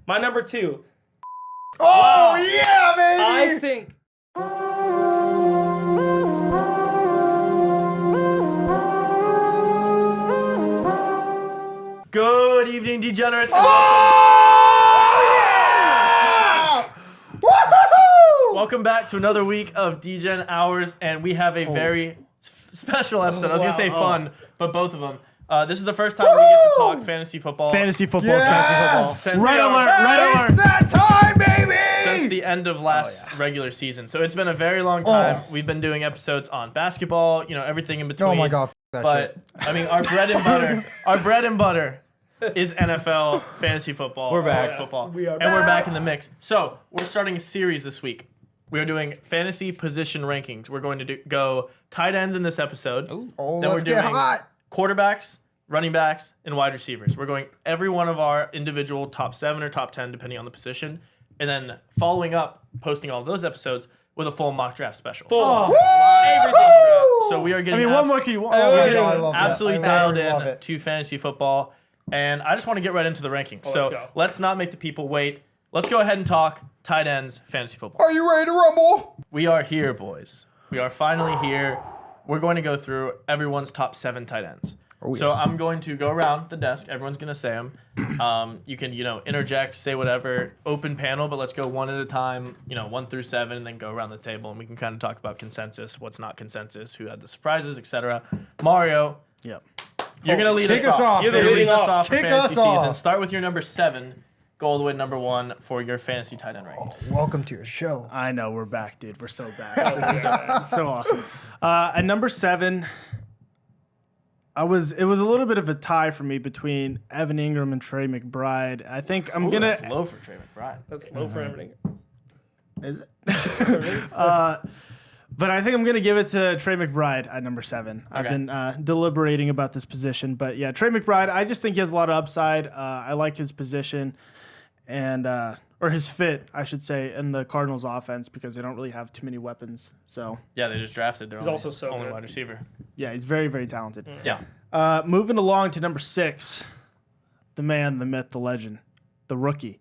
My number 2. Oh, yeah, baby! I think... Good evening, degenerates. Oh, yeah! Woohoo! Welcome back to another week of Degen Hours, and we have a very special episode. I was going to say fun, but both of them. This is the first time we get to talk fantasy football. Fantasy football. Yes! Since, Red alert. It's that time, baby! since the end of last regular season. So it's been a very long time. We've been doing episodes on basketball, everything in between. Oh my God, that But, shit. I mean, our bread and butter is NFL, fantasy football, We're back. college football. We are and we're back in the mix. So we're starting a series this week. We are doing fantasy position rankings. We're going to go tight ends in this episode. Oh, Then let's we're get doing hot. quarterbacks, running backs, and wide receivers. We're going every one of our individual top 7 or top 10, depending on the position. And then following up, posting all of those episodes with a full mock draft special. Woo! So we are getting one more key. Oh my we're God, I getting love that. absolutely I dialed love in it. to fantasy football. And I just want to get right into the rankings. Let's So go. let's not make the people wait. Let's go ahead and talk tight ends, fantasy football. Are you ready to rumble? We are here, boys. We are finally here. We're going to go through everyone's top 7 tight ends. So I'm going to go around the desk. Everyone's going to say them. You can, interject, say whatever. Open panel, but let's go one at a time, 1 through 7, and then go around the table, and we can kind of talk about consensus, what's not consensus, who had the surprises, etc. Mario, Yep. you're going to lead Kick us us off. off, You're going to baby. lead us off for Kick fantasy us off. season. Start with your number 7. Go all the way to number 1 for your fantasy tight end ranking. Welcome to your show. I know we're back, dude. We're so back. This is so awesome. At number 7, it was a little bit of a tie for me between Evan Ingram and Trey McBride. I think I'm gonna. That's low for Trey McBride. That's low for everything. Is it? But I think I'm gonna give it to Trey McBride at number 7. I've Okay. been deliberating about this position, but yeah, Trey McBride. I just think he has a lot of upside. I like his position, and or his fit, I should say, in the Cardinals' offense because they don't really have too many weapons. So Yeah, they just drafted their He's only, also so only good. wide receiver. yeah, he's very, very talented. Yeah. Moving along to number 6, the man, the myth, the legend, the rookie,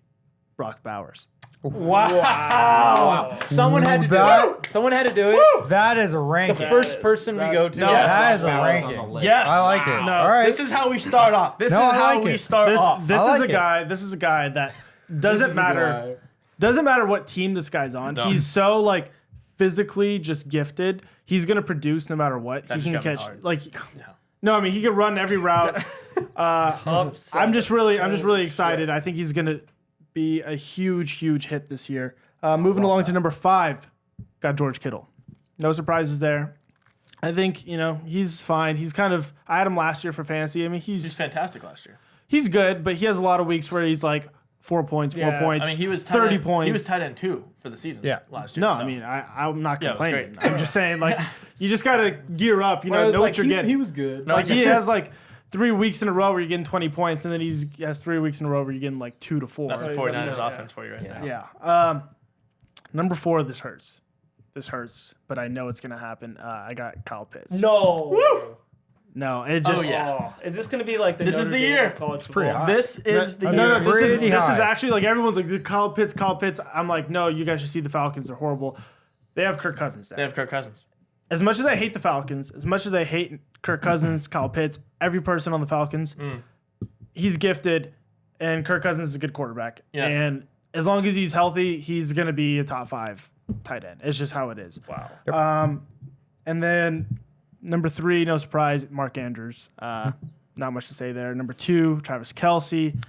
Brock Bowers. Wow. Someone had to do That- it. Someone had to do it. That is a ranking. The first person we go to. No, that is a Bowers ranking. Yes. I like it. No, All right. This is how we start off. This No, is I how like we it. start This off. this I is like a it. guy. This is a guy that doesn't matter. Doesn't matter what team this guy's on. No. He's so physically just gifted. He's gonna produce no matter what. That he just can got me catch hard. No, I mean he can run every route. I'm just really excited. I think he's gonna be a huge hit this year. Moving along to number 5, got George Kittle. No surprises there. I think he's fine. He's kind of. I had him last year for fantasy. I mean He's fantastic last year. he's good, but he has a lot of weeks where he's 4 points, 4 Yeah, points. I mean, he was tight 30 end, points. He was tight end 2 for the season last year. No, so. I mean I'm not Yeah, it was complaining. great. I'm just saying you just gotta gear up. I was Know like, what you're he, getting. he was good. No, he has 3 weeks in a row where you're getting 20 points, and then he has 3 weeks in a row where you're getting 2 to 4. That's the he's 49ers up, offense for you right there. Yeah. Number 4, this hurts. This hurts, but I know it's gonna happen. I got Kyle Pitts. No. No, it just. Oh, yeah. Is this going to be like the This is Notre the Dame year. of college pretty football? high. This is the That's year. No, this is pretty this is high. actually everyone's Kyle Pitts. I'm like, no, you guys should see the Falcons. They're horrible. They have Kirk Cousins there. They have Kirk Cousins. As much as I hate the Falcons, as much as I hate Kirk Cousins, Kyle Pitts, every person on the Falcons, he's gifted, and Kirk Cousins is a good quarterback. Yeah. And as long as he's healthy, he's going to be a top 5 tight end. It's just how it is. Wow. And then number 3, no surprise, Mark Andrews. Not much to say there. Number 2, Travis Kelce.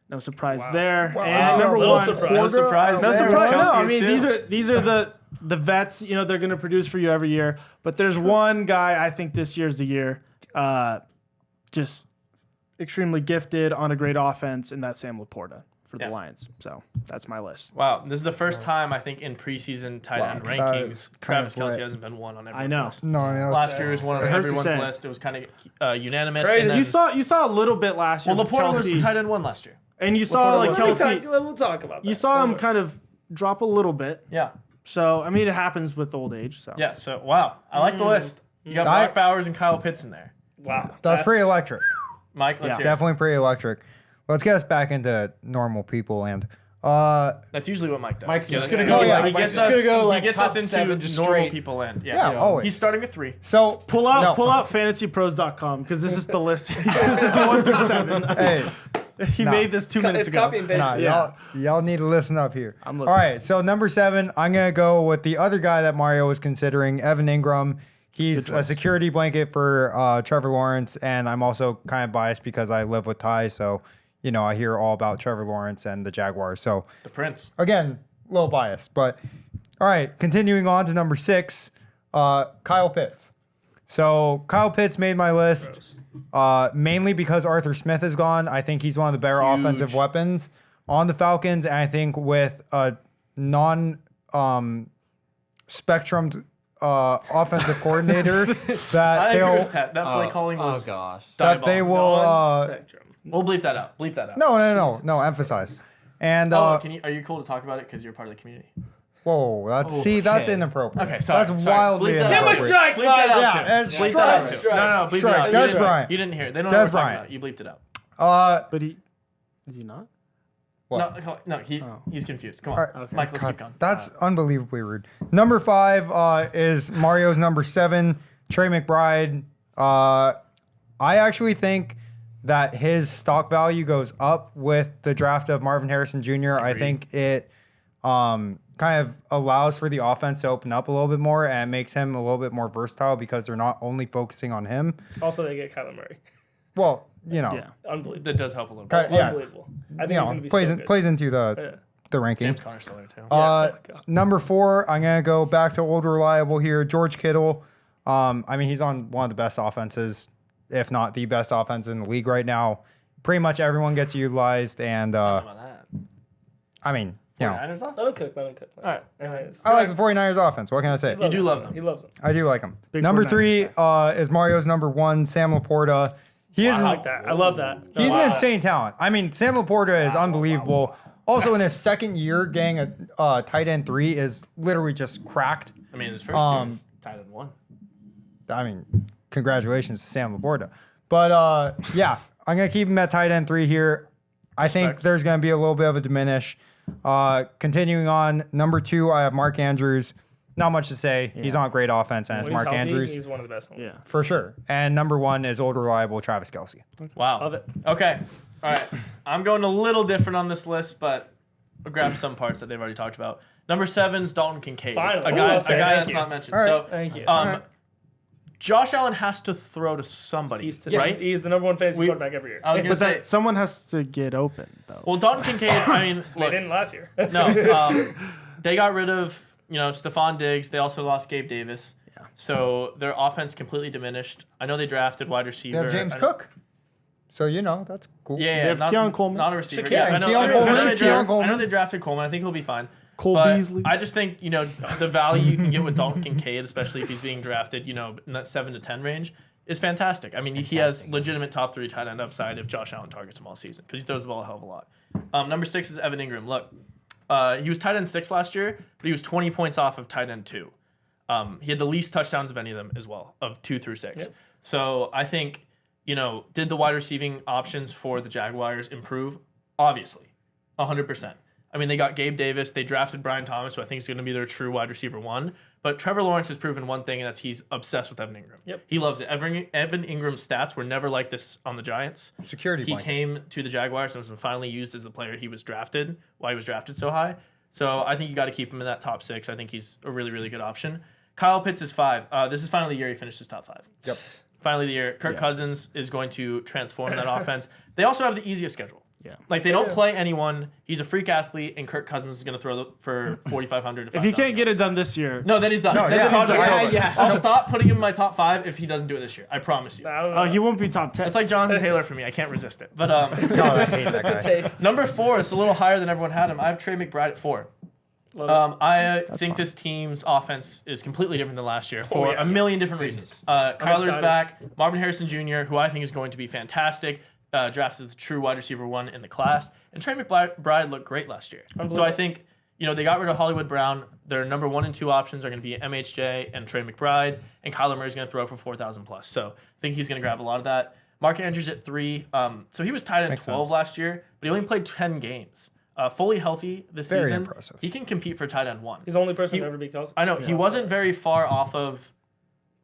No surprise there. And number Little 1, surprise. No surprise. no there. surprise. No, Kelce I mean too. these are the vets. They're going to produce for you every year. But there's one guy I think this year's the year, just extremely gifted on a great offense, and that's Sam Laporta for the Yeah. Lions. So that's my list. Wow, this is the first time I think in preseason tight end That rankings, is kind Travis of Kelce lit. hasn't been one on I everyone's know. list. No, I mean, Last year was one on It hurts to everyone's say. list. It was kind of unanimous. Crazy. And then, You saw a little bit last year. well, with Laporta was Kelce, the tight end 1 last year. and you saw Laporta was- Kelsey. We'll talk about that. You saw him kind of drop a little bit. Yeah. So I mean, it happens with old age. So Yeah, so wow. I like the list. You got Brock Bowers and Kyle Pitts in there. Wow. That's pretty electric. Mike, let's Yeah. hear it. Definitely pretty electric. let's get us back into normal people and That's usually what Mike does. Mike's just Yeah. gonna go. Oh, yeah. Mike's He gets just gonna go like he gets top us into 7 just normal straight. people land. Yeah, Yeah. always. He's starting with 3. so Pull out no. fantasypros.com because this is the list. This is 1 through 7. Hey, He Nah. made this 2 minutes It's ago. copy and paste. nah, Yeah. y'all need to listen up here. I'm All listening. right, so number 7, I'm gonna go with the other guy that Mario was considering, Evan Ingram. He's a security blanket for Trevor Lawrence, and I'm also kind of biased because I live with Ty, so I hear all about Trevor Lawrence and the Jaguars. So The Prince. again, a little biased, but all right. Continuing on to number 6, Kyle Pitts. So Kyle Pitts made my list mainly because Arthur Smith is gone. I think he's one of the better offensive weapons on the Falcons, and I think with a spectrum offensive coordinator that I agree they'll with Pat. That play calling Oh was gosh. that they will. Non-spectrum. We'll bleep that out. Bleep that out. No. Emphasize. And Oh, are you cool to talk about it because you're part of the community? whoa, that's that's inappropriate. Okay, sorry. That's sorry. wildly Bleep that out. inappropriate. strike, Bleep that out. Yeah, too. it's Bleep that out. strike. too. No, bleep Strike. that out. Des You didn't- Bryant. You didn't hear it. They don't Des know what we're talking Bryant. about. You bleeped it out. But did he not? What? No, he's confused. Come on. All right. Okay. Mike, let's God, keep going. that's unbelievably rude. Number 5 is Mario's number 7, Trey McBride. I actually think that his stock value goes up with the draft of Marvin Harrison Jr. I think it kind of allows for the offense to open up a little bit more and makes him a little bit more versatile because they're not only focusing on him. Also, they get Kyler Murray. Well, Yeah. Unbelievable. That does help a little Kind bit. of- yeah. Unbelievable. I think he's going to be plays so good. plays into the Yeah. the ranking. James Conner's still there too. oh my God. Number 4, I'm gonna go back to old reliable here, George Kittle. I mean, he's on one of the best offenses, if not the best offense in the league right now. Pretty much everyone gets utilized, and How about that? I mean, Niners off? Let him cook. Let him cook. All right. I like the 49ers offense. What can I say? You do love them. He loves them. I do like him. Big Number 49ers 3 is Mario's number 1, Sam Laporta. He is I like that. I love that. he's Wow. an insane talent. I mean, Sam Laporta is unbelievable. Also, in his second year, getting a tight end 3 is literally just cracked. I mean, his first year was tied at 1. I mean, congratulations to Sam Laporta. But yeah, I'm gonna keep him at tight end 3 here. I think Respect. there's gonna be a little bit of a diminish. Continuing on, number 2, I have Mark Andrews. Not much to say. He's on a great offense, and When it's he's Mark healthy, Andrews He's one of the best ones. Yeah. for sure. And number 1 is old reliable Travis Kelce. Wow. Love it. Okay. All right. I'm going a little different on this list, but I'll grab some parts that they've already talked about. Number 7's Dalton Kincaid. Finally. A guy Thank that's you. not mentioned. All right. So, Thank you. Josh Allen has to throw to somebody, right? He's the number 1 fantasy We- quarterback every year. I was going But to say, that someone has to get open though. well, Dalton Kincaid, I mean, They look, didn't last year. no, they got rid of, Stephon Diggs. They also lost Gabe Davis. Yeah. So their offense completely diminished. I know they drafted wide They receiver. have James I- Cook. So, that's cool. Yeah, They have not, Keon Coleman. not a receiver. Shaquille- Yeah, I know, Keon I know Coleman, they Shaquille drafted- Coleman. I know they drafted Coleman. I think he'll be fine. Cole But Beasley. I just think, the value you can get with Dalton Kincaid, especially if he's being drafted, in that 7 to 10 range, is fantastic. I mean, he has legitimate top 3 tight end upside if Josh Allen targets him all season because he throws the ball a hell of a lot. Number 6 is Evan Ingram. Look, he was tight end 6 last year, but he was 20 points off of tight end 2. He had the least touchdowns of any of them as well, of 2 through 6. Yep. So I think, did the wide receiving options for the Jaguars improve? Obviously, 100%. I mean, they got Gabe Davis. They drafted Brian Thomas, who I think is going to be their true wide receiver 1. But Trevor Lawrence has proven one thing, and that's he's obsessed with Evan Ingram. Yep. He loves it. Evan Ingram's stats were never like this on the Giants. Security He blanket. came to the Jaguars and was finally used as the player he was drafted, why he was drafted so high. So I think you got to keep him in that top 6. I think he's a really, really good option. Kyle Pitts is 5. This is finally the year he finished his top 5. Yep. Finally the year. Kirk Cousins is going to transform that offense. They also have the easiest schedule. Yeah. Like, they don't play anyone. He's a freak athlete, and Kirk Cousins is going to throw for 4,500 to If he 5,000 can't get it done this year, No, then he's done. No, Then yeah, the contract's he's done. over. Yeah. I'll stop putting him in my top 5 if he doesn't do it this year. I promise you. I don't know. he won't be top 10. It's like Jonathan Taylor for me. I can't resist it. But God, I hate that guy. Taste. number 4 is a little higher than everyone had him. I have Trey McBride at 4. I think this team's offense is completely different than last year for yeah. a million different reasons. Kyler's excited. back. Marvin Harrison Jr., who I think is going to be fantastic, drafted as the true wide receiver 1 in the class. And Trey McBride looked great last year. So I think, they got rid of Hollywood Brown. Their number 1 and 2 options are going to be MHJ and Trey McBride. And Kyler Murray's going to throw for 4,000 plus. So I think he's going to grab a lot of that. Mark Andrews at 3. So he was tied at Makes 12 sense. last year, but he only played 10 games. Fully healthy this Very season. impressive. He can compete for tight end 1. He's the only person He- to ever beat Kelsey. I know Yeah, he wasn't very far off of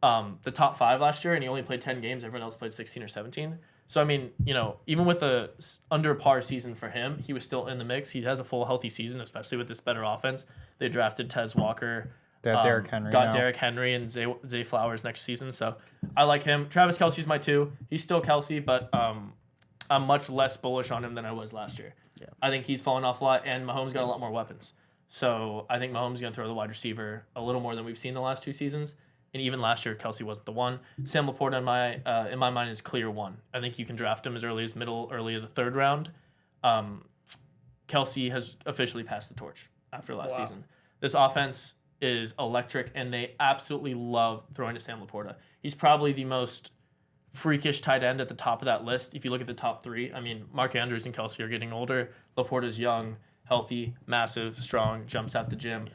the top 5 last year, and he only played 10 games. Everyone else played 16 or 17. So I mean, even with a under par season for him, he was still in the mix. He has a full healthy season, especially with this better offense. They drafted Tez Walker. They have Derrick Henry Got now. Derrick Henry and Zay Flowers next season. So I like him. Travis Kelce's my 2. He's still Kelce, but I'm much less bullish on him than I was last year. Yeah. I think he's fallen off a lot, and Mahomes got a lot more weapons. So I think Mahomes is going to throw the wide receiver a little more than we've seen the last 2 seasons. And even last year, Kelce wasn't the one. Sam Laporta, in my mind, is clear 1. I think you can draft him as early as early in the 3rd round. Kelce has officially passed the torch after last season. This offense is electric, and they absolutely love throwing to Sam Laporta. He's probably the most freakish tight end at the top of that list. If you look at the top 3, I mean, Mark Andrews and Kelce are getting older. Laporta's young, healthy, massive, strong, jumps out the gym.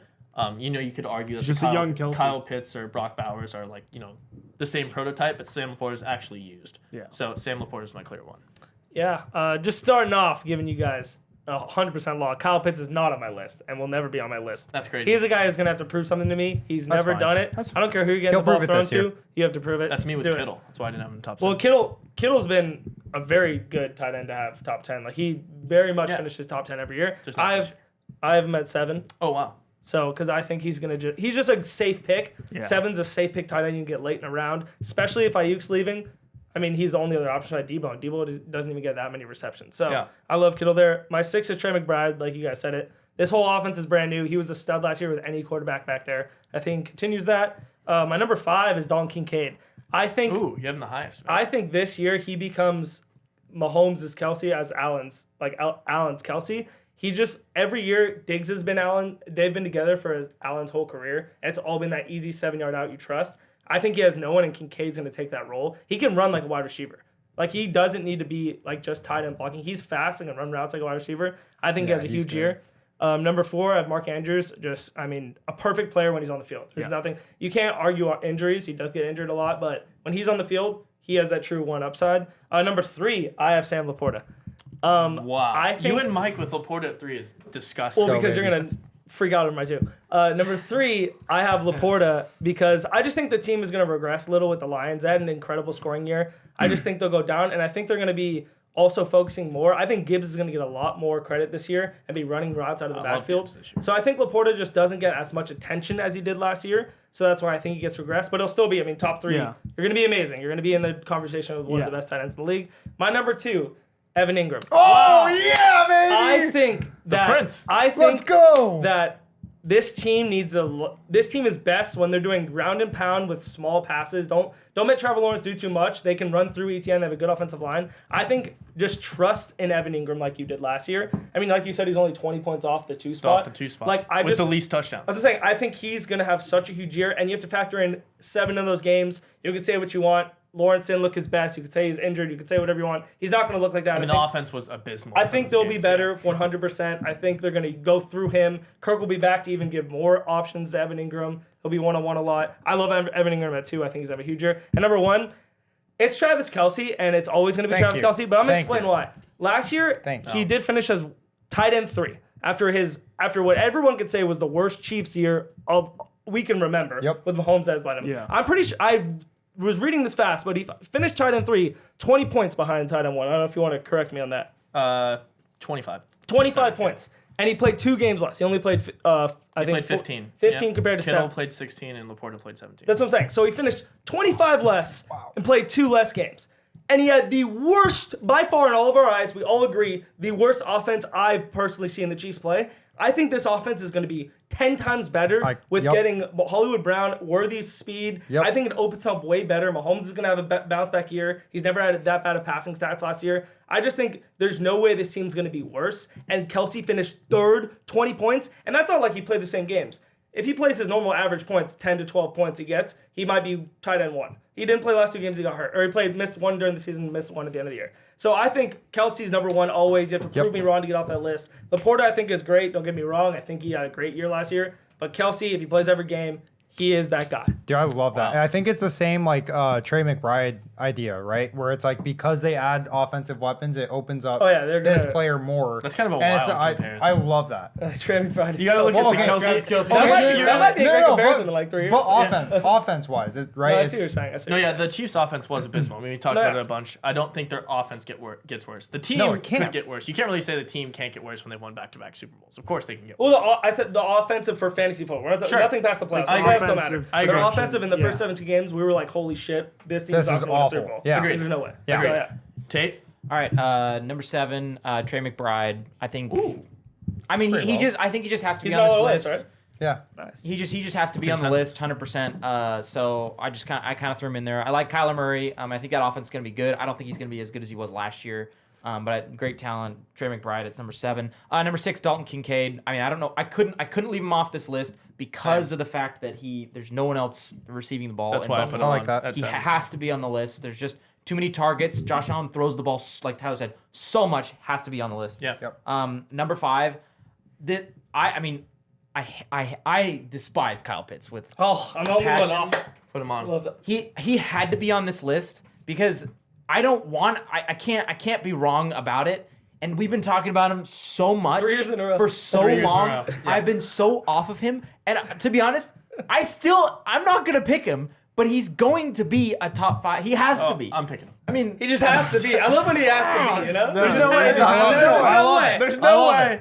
You could argue that Just a young Kelce. Kyle Pitts or Brock Bowers are the same prototype, but Sam Laporta is actually used. Yeah. So Sam Laporta is my clear 1. Yeah, just starting off, giving you guys 100% law. Kyle Pitts is not on my list and will never be on my list. That's crazy. He's a guy who's going to have to prove something to me. He's never fine. done it. I don't care who you get He'll the ball prove it thrown this year. to. You have to prove it. That's me with Do it. Kittle. That's why I didn't have him in top Well, 7. Kittle's been a very good tight end to have top 10. Like, he very much finishes top 10 every year. Just not this year. I have him at 7. Oh, wow. So, because I think he's going to he's just a safe pick. Yeah. 7's a safe pick tight end you can get late in a round, especially if Ayuk's leaving. I mean, he's the only other option at Debo, and Debo doesn't even get that many receptions. So, Yeah. I love Kittle there. My 6 is Trey McBride, like you guys said it. This whole offense is brand new. He was a stud last year with any quarterback back there. I think he continues that. My number 5 is Dalton Kincaid. I think Ooh, you have him the highest. Right? I think this year he becomes Mahomes' Kelce as Allen's Kelce. He just every year Diggs has been Allen. They've been together for Allen's whole career. And it's all been that easy 7-yard out you trust. I think he has no one, and Kincaid's going to take that role. He can run like a wide receiver. Like, he doesn't need to be like just tight end blocking. He's fast and can run routes like a wide receiver. I think he has a he's huge good. year. Number 4, I have Mark Andrews. A perfect player when he's on the field. There's nothing. You can't argue injuries. He does get injured a lot, but when he's on the field, he has that true 1 upside. Number 3, I have Sam Laporta. Wow. I think, You and Mike with Laporta at 3 is disgusting. well, Go, because you're baby. going to freak out on my 2. Number 3, I have Laporta because I just think the team is going to regress a little with the Lions. They had an incredible scoring year. I just think they'll go down, and I think they're going to be also focusing more. I think Gibbs is going to get a lot more credit this year and be running routes out of the I love backfield. Gibbs this year. So I think Laporta just doesn't get as much attention as he did last year. So that's why I think he gets regressed. But he'll still be, top 3. Yeah. You're going to be amazing. You're going to be in the conversation with one of the best tight ends in the league. My number 2, Evan Ingram. Oh, yeah, baby! I think that Prince. I think Let's go! that this team this team is best when they're doing ground and pound with small passes. Don't let Trevor Lawrence do too much. They can run through ETN. They have a good offensive line. I think just trust in Evan Ingram like you did last year. I mean, like you said, he's only 20 points off the 2 spot. Off the 2 spot. Like, with the least touchdowns. I was saying, I think he's going to have such a huge year, and you have to factor in 7 of those games. You can say what you want. Lawrence didn't look his best. You could say he's injured. You could say whatever you want. He's not going to look like that. I mean, the offense was abysmal. I for think those they'll be games, better 100%. I think they're going to go through him. Kirk will be back to even give more options to Evan Ingram. He'll be one-on-one a lot. I love Evan Ingram at 2. I think he's going to have a huge year. And number 1, it's Travis Kelce, and it's always going to be Thank Travis you. Kelce, but I'm going to Thank explain you. why. Last year, Thank he you. did finish as tight end 3 after what everyone could say was the worst Chiefs year we can remember with Mahomes as led him. Yeah. I'm pretty sure I was reading this fast, but he finished tight end 3, 20 points behind tight end 1. I don't know if you want to correct me on that. 25. 25 points. And he played 2 games less. He only played, I think, Played 15. 15 Yep. compared to Kittle 7. played 16 and Laporta played 17. That's what I'm saying. So he finished 25 less and played 2 less games. And he had the worst, by far in all of our eyes, we all agree, the worst offense I've personally seen the Chiefs play. I think this offense is going to be 10 times better with getting Hollywood Brown, Worthy's speed. I think it opens up way better. Mahomes is going to have a bounce back year. He's never had that bad of passing stats last year. I just think there's no way this team's going to be worse. And Kelce finished 3rd, 20 points. And that's not like he played the same games. If he plays his normal average points, 10 to 12 points he gets, he might be tight end 1. He didn't play the last 2 games, he got hurt. Or he missed 1 during the season, missed 1 at the end of the year. So I think Kelsey's number 1 always. You have to prove me wrong to get off that list. Laporta, I think, is great. Don't get me wrong. I think he had a great year last year. But Kelce, if he plays every game, he is that guy. Dude, I love that. And I think it's the same like Trey McBride idea, right? Where it's like because they add offensive weapons, it opens up they're this gonna- player more. That's kind of a And wild comparison. I love that. Trey McBride. You gotta look Well, at the okay, Kelsey Travis skills. That might be a great comparison but, in like 3 years. But Yeah. offense-wise, right? No, I see It's- what you're saying. I see No, what yeah, you're saying. the Chiefs' offense was abysmal. I mean, we talked No, about yeah. it a bunch. I don't think their offense gets worse. The team it can't. could get worse. You can't really say the team can't get worse when they've won back-to-back Super Bowls. Of course they can get Well, worse. I said the offensive for fantasy football. We're not Sure. nothing past the playoffs. The I playoffs agree. don't matter. I Their agree. offensive in the first Yeah. 17 games, we were like, holy shit, this team's This not is going to win the Super awful. Bowl. Yeah. Agreed. There's no way. Yeah. So, yeah. Tate? All right, number 7, Trey McBride. I think. I mean, pretty he low. just. I think he just has to He's be not on this on the list. list, right? Yeah. Nice. He just has to be on the list, 100%. So I kind of threw him in there. I like Kyler Murray. I think that offense is going to be good. I don't think he's going to be as good as he was last year. But great talent. Trey McBride, it's number 7. Number 6, Dalton Kincaid. I mean, I don't know. I couldn't leave him off this list because of the fact that there's no one else receiving the ball. That's in why I Buffalo. put him like on. that. That's He seven. has to be on the list. There's just too many targets. Josh Allen throws the ball, like Tyler said, so much. Has to be on the list. Yeah. Yep. Number 5, I despise Kyle Pitts with Oh, I'm the only passion. one off. Put him I on. love that. He had to be on this list because I can't be wrong about it. And we've been talking about him so much 3 years in a row. for so 3 years in a long. row. Yeah. I've been so off of him. And to be honest, I'm not gonna pick him, but he's going to be a top 5. He has to be. I'm picking him. I mean, He just has to be. I love when he has to be, you know? There's no way. There's no way. There's no way.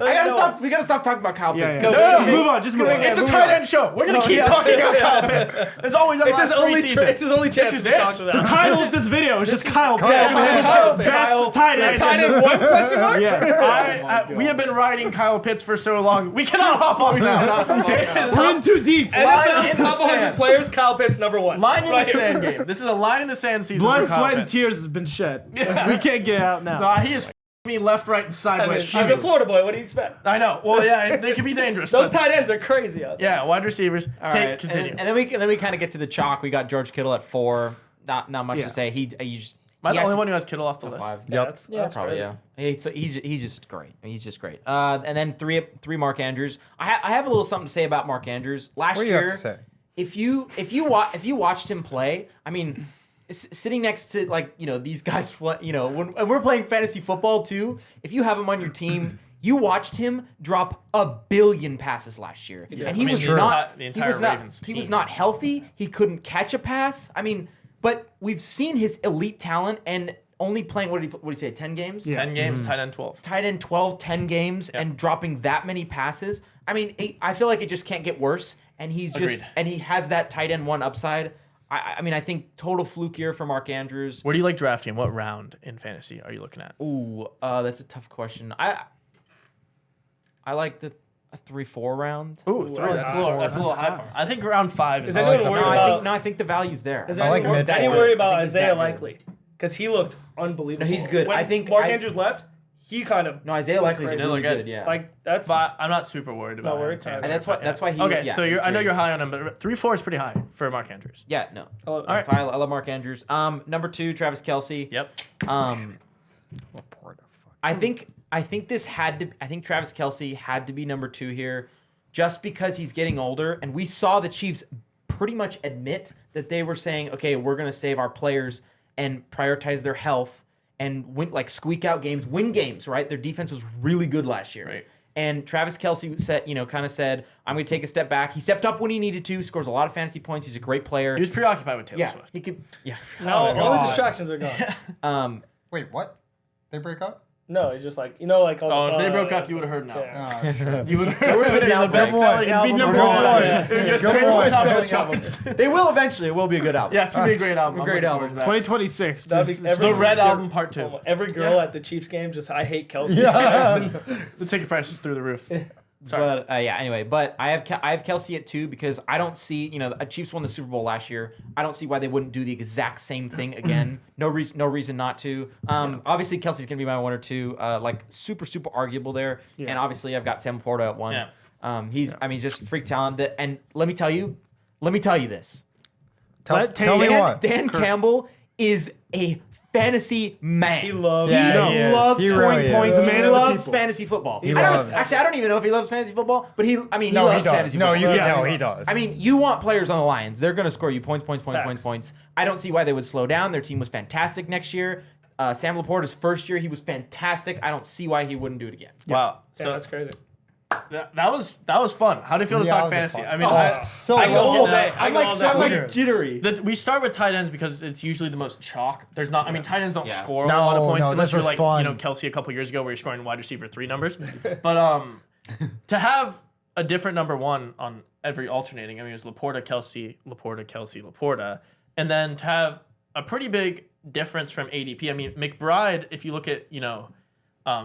we gotta stop talking about Kyle Yeah, Pitts. yeah. No, Just move on. Just move on. It's a tight end show. We're gonna keep talking about Kyle Pitts. There's always It's his only it's his only chance is to it. talk to The that. title of this video is just Kyle Pitts. Kyle Pitts. Best tight end. Tight end, one question mark? Yeah. We have been riding Kyle Pitts for so long. We cannot hop off now. We're in too deep. NFL's in the top 100 sand. players, Kyle Pitts, number 1. Line in the Right here. sand game. This is a line in the sand season. Blood, for Kyle sweat, and Pitts. tears has been shed. We can't get out now. Nah, he is me left, right, and I sideways. mean, he's a Florida boy. What do you expect? I know. Well, yeah, they can be dangerous. Those but- tight ends are crazy out there. Yeah, wide receivers. All right, Continue. and then we kind of get to the chalk. We got George Kittle at 4. Not much Yeah. to say. He just. Am I he the has only to- one who has Kittle off the list? 5. Yep. That's Probably, crazy. yeah. He's just great. He's just great. And then three Mark Andrews. I have a little something to say about Mark Andrews. Last What do you have year, to say? if you watched him play, I mean, sitting next to these guys, when we're playing fantasy football too. If you have him on your team. You watched him drop 1 billion passes last year, and he I mean, was the not. entire He was not. Ravens He was team. not healthy. He couldn't catch a pass. I mean, but we've seen his elite talent and only playing. What did he say? 10 games. Yeah. 10 games, tight end 12. Tight end 12, 10 games, and dropping that many passes. I mean, I feel like it just can't get worse. And he's just Agreed. and he has that tight end 1 upside. I mean, I think total fluke year for Mark Andrews. Where do you like drafting? What round in fantasy are you looking at? Ooh, that's a tough question. I like the 3-4 round. Ooh, that's a little high. For I think round 5 is. Is I anyone like worried the- about- I think the value's there. Is I like anyone mid- any worry about I think he's Isaiah that good. Likely? Because he looked unbelievable. No, he's good. When I think Mark I- Andrews left, he kind of No, Isaiah Likely's crazy. really They look good. good. Yeah. like that's But I'm not super worried about Not worried, him. and that's why he. Okay, yeah, so he's I know 3. you're high on him, but 3-4 is pretty high for Mark Andrews. Yeah, no. all right. So I love Mark Andrews. Number 2, Travis Kelce. Yep. I think Travis Kelce had to be number 2 here, just because he's getting older, and we saw the Chiefs pretty much admit that they were saying, okay, we're gonna save our players and prioritize their health and win, squeak out games, win games. Right? Their defense was really good last year. Right. And Travis Kelce said, I'm going to take a step back. He stepped up when he needed to, scores a lot of fantasy points. He's a great player. He was preoccupied with Taylor yeah, Swift. he could. Yeah. all the God. distractions are gone. Wait, what? They break up? No, it's just like all Oh, if the, they broke up, you would have heard now. Yeah. Oh, shit. You would have There would have been an the best album. selling It'd be album. number of all one. time. Yeah. It would go Good straight to the boy. top of the Selling charts. They will eventually. It will be a good album. Yeah, it's gonna be a great album. I'm Great looking album. forward to that. 2026. That'd just- be every The Red girl- Album Part 2. Every girl at the Chiefs game just I hate Kelsey. Yeah. The ticket price is through the roof. But anyway, but I have Kelce at 2 because I don't see, the Chiefs won the Super Bowl last year. I don't see why they wouldn't do the exact same thing again. No reason not to. Obviously Kelsey's gonna be my 1 or 2. Super arguable there. Yeah. And obviously I've got Sam Porta at 1. Yeah. He's just freak talent. And let me tell you this. Tell me Dan- what. Dan Campbell is a fantasy man. He loves. Yeah, No. he is. loves He scoring really points. is. The man He of the loves people. fantasy football. He I don't, loves. actually, I don't even know if he loves fantasy football, but he No, loves he does. fantasy No, football. you can Yeah, tell he he does. I mean, you want players on the Lions. They're going to score you points. Facts. I don't see why they would slow down. Their team was fantastic next year. Sam Laporta's first year, he was fantastic. I don't see why he wouldn't do it again. Wow. Yeah, So that's crazy. that was fun. How do you feel to Yeah, talk that was fantasy? fun. I mean, Oh, so I go good. all day. I go all day. I'm Good. jittery. We start with tight ends because it's usually the most chalk. There's not. I mean, tight ends don't Yeah. score a lot of No, points no, unless this you're was like fun. Kelsey a couple years ago where you're scoring wide receiver 3 numbers. But to have a different number one on every alternating. I mean, it was Laporta, Kelsey, Laporta, and then to have a pretty big difference from ADP. I mean, McBride. If you look at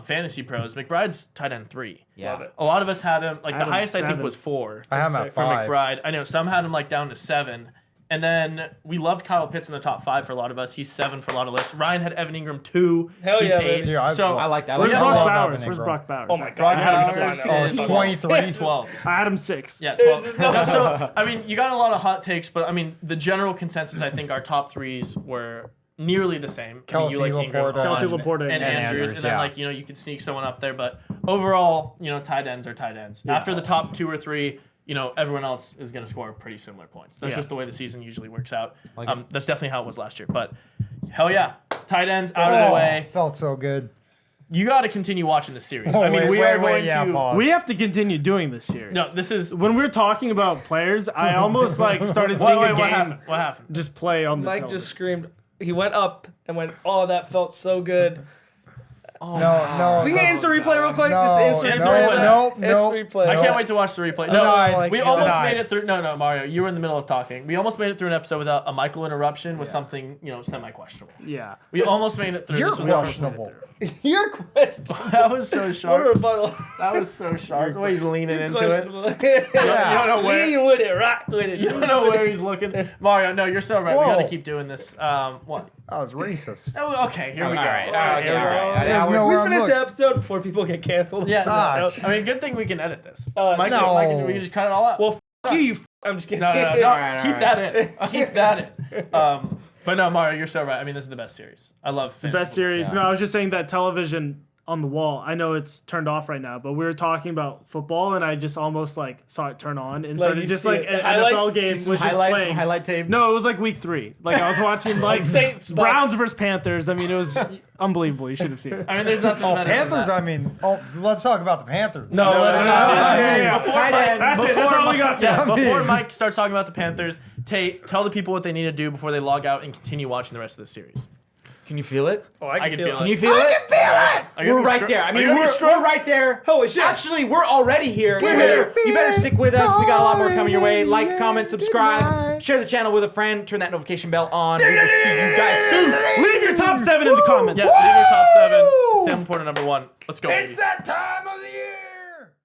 Fantasy Pros, McBride's tight end 3. Yeah. Love it. A lot of us had him like I the had him highest I think 7. was 4. I have him at For 5. McBride. I know some had him like down to 7. And then we loved Kyle Pitts in the top 5 for a lot of us. He's 7 for a lot of lists. Ryan had Evan Ingram 2. Hell He's yeah, 8. man. Dude, So I like that. I Where's like Yeah, Brock well, Bowers? Evan Where's Ingram. Brock Bowers? Oh my Brock god. had him Fine, 6. fine, Oh, it's fine. 23. 12. I had him 6. Yeah, There's 12. just no- No, so, I mean, you got a lot of hot takes, but I mean, the general consensus, I think our top 3s were nearly the same. I mean, you Kelsey, like Ingram Laporta, a lot, Kelsey, Laporta, and and Andrews, Andrews, and then yeah. like you could sneak someone up there, but overall, tight ends are tight ends. After the top 2 or 3, everyone else is going to score pretty similar points. That's Yeah. just the way the season usually works out. Like it. That's definitely how it was last year. But hell yeah, tight ends out of the way. Felt so good. You got to continue watching the series. Oh, I mean, wait, we wait, are wait, going yeah, to. pause. We have to continue doing this series. No, this is. When we're talking about players, I almost like started seeing Wait, a what game happened? What happened? just play on the Mike television. just screamed. He went up and went, "Oh, that felt so good." Oh, No, We can get instant replay real quick. No, Just instant no, replay. no, no. Instant replay. I can't wait to watch the replay. Denied. like We it. almost Denied. made it through. No, Mario, you were in the middle of talking. We almost made it through an episode without a Michael interruption with something, semi-questionable. Yeah. We almost made it through. You're This was the first questionable. Your question. one. That was so What a sharp. rebuttal. That was so sharp. The way he's leaning into it. Questionable. You don't know where. Lean with it, rock with it. You don't know where he's looking. Mario, no, you're so right. We got to Whoa. keep doing this. What? That was racist. Oh, okay, here we go. All right, Here we go. There's we nowhere I'm finish the looking. episode before people get canceled. Yeah. Ah, I mean, good thing we can edit this. No. We can just cut it all out. Well, f- you. I'm just kidding. No, All right, keep all that in. Keep that in. But no, Mario, you're so right. I mean, this is the best series. I love The best series. Yeah. No, I was just saying that television on the wall. I know it's turned off right now, but we were talking about football, and I just almost like saw it turn on and Like, started you just see like it. an Highlights, NFL game just was just Highlights, playing. highlight tape. No, it was like week 3. Like I was watching like Saints, Browns Bucks. versus Panthers. I mean, it was unbelievable. You should have seen it. I mean, there's nothing Oh, better than Panthers, that. I mean, let's talk about the Panthers. No, let's let's not. not. Yeah, Before tight Mike- end. That's it. That's all we got. Yeah, I before mean- Mike starts talking about the Panthers, Tate, tell the people what they need to do before they log out and continue watching the rest of the series. Can you feel it? Oh, I can feel it. Can you feel it? Are you We're gonna be right stro- there. I are mean, you gonna be we're strong? right there. Holy shit. Actually, we're already here. We're You better stick with us. We got a lot more coming your way. Like, feeling comment, subscribe, tonight. share the channel with a friend, turn that notification bell on. We will see you guys soon. Leave your top 7 in the comments. Yeah, leave your top 7. Sam Porter number 1. Let's go. It's baby. that time of the year.